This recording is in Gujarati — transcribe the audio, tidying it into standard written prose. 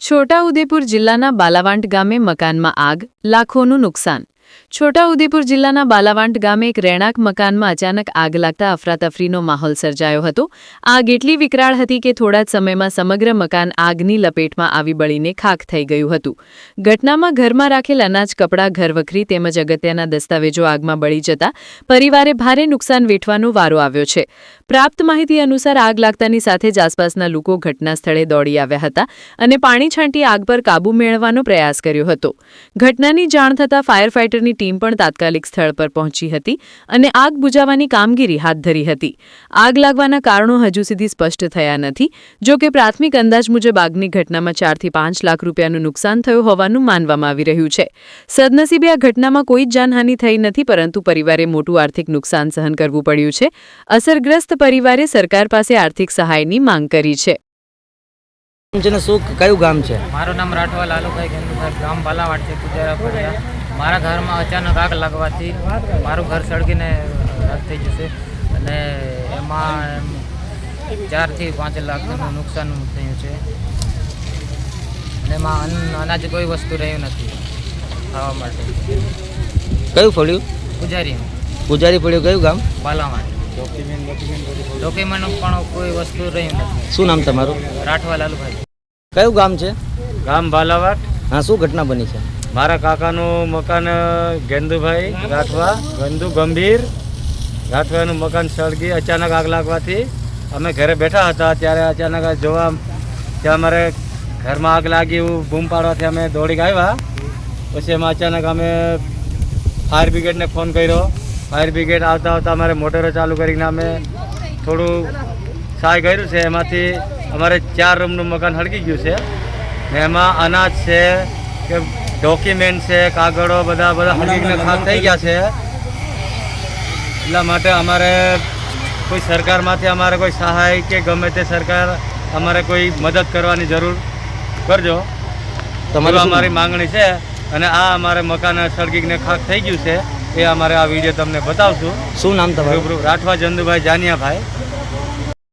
છોટાઉદેપુર જિલ્લાના બાલાવાંટ ગામે મકાનમાં આગ, લાખોનું નુકસાન। છોટાઉદેપુર જિલ્લાના બાલાવાંટ ગામે એક રહેણાંક મકાનમાં અચાનક આગ લાગતા અફરાતફરીનો માહોલ સર્જાયો હતો। આગ એટલી વિકરાળ હતી કે થોડા જ સમયમાં સમગ્ર મકાન આગની લપેટમાં આવી બળીને ખાખ થઈ ગયું હતું। ઘટનામાં ઘરમાં રાખેલ અનાજ, કપડાં, ઘરવખરી તેમજ અગત્યના દસ્તાવેજો આગમાં બળી જતા પરિવારે ભારે નુકસાન વેઠવાનો વારો આવ્યો છે। પ્રાપ્ત માહિતી અનુસાર આગ લાગતાની સાથે જ આસપાસના લોકો ઘટના સ્થળે દોડી આવ્યા હતા અને પાણી છાંટી આગ પર કાબૂ મેળવવાનો પ્રયાસ કર્યો હતો। ઘટનાની જાણ થતાં ફાયર ફાઇટરની ટીમ પણ તાત્કાલિક સ્થળ પર પહોંચી હતી અને આગ બુઝાવવાની કામગીરી હાથ ધરી હતી। આગ લાગવાના કારણો હજુ સુધી સ્પષ્ટ થયા નથી। જો કે પ્રાથમિક અંદાજ મુજબ આગની ઘટનામાં 4 થી 5 લાખ રૂપિયાનું નુકસાન થયું હોવાનું માનવામાં આવી રહ્યું છે। સદનસીબે આ ઘટનામાં કોઈ જાનહાનિ થઈ નથી, પરંતુ પરિવારે મોટું આર્થિક નુકસાન સહન કરવું પડ્યું છે। અસરગ્રસ્ત પરિવારે સરકાર પાસે આર્થિક સહાયની માંગ કરી છે। કયું ગામ છે? મારું નામ રાઠવા લાલુભાઈ ગેંદુભાઈ, ગામ બાલાવાડ છે, કુજારા ફળિયા। મારા ઘરમાં અચાનક આગ લાગવાથી મારું ઘર સળગીને રાખ થઈ જશે અને એમાં 4 થી 5 લાખનું નુકસાન થયું છે અને એમાં અનાજ કોઈ વસ્તુ રહ્યું નથી ખાવા માટે। કયું ફળ્યું? પૂજારી ફળ્યું। કયું ગામ? બાલાવાડ। ડોક્યુમેન્ટ પણ કોઈ વસ્તુ રહ્યું નથી। શું નામ તમારું? રાઠવા લાલુભાઈ। કયું ગામ છે? ગામ બાલાવાડ। હા, શું ઘટના બની છે? મારા કાકાનું મકાન ગેંદુભાઈ રાઠવા, ગંદુ ગંભીર રાઠવાનું મકાન સળગી અચાનક આગ લાગવાથી અમે ઘરે બેઠા હતા ત્યારે અચાનક જોવા ત્યાં અમારે ઘરમાં આગ લાગી એવું બૂમ પાડવાથી અમે દોડી આવ્યા। પછી એમાં અચાનક અમે ફાયર બ્રિગેડને ફોન કર્યો। ફાયર બ્રિગેડ આવતા અમારે મોટરો ચાલુ કરીને અમે થોડું સહાય કર્યું છે। એમાંથી અમારે 4 રૂમનું મકાન હળગી ગયું છે ને એમાં અનાજ છે કે ડોક્યુમેન્ટ છે, કાગળો બધા હળગીને ખાક થઈ ગયા છે। એટલા માટે અમારે કોઈ સરકારમાંથી અમારે કોઈ સહાય કે ગમે તે સરકાર અમારે કોઈ મદદ કરવાની જરૂર કરજો, તમારી અમારી માંગણી છે। અને આ અમારે મકાન સળગીને ખાક થઈ ગયું છે એ અમારે આ વિડીયો તમને બતાવશું। શું નામ તમારું? રાઠવા જંદુભાઈ જાનિયાભાઈ।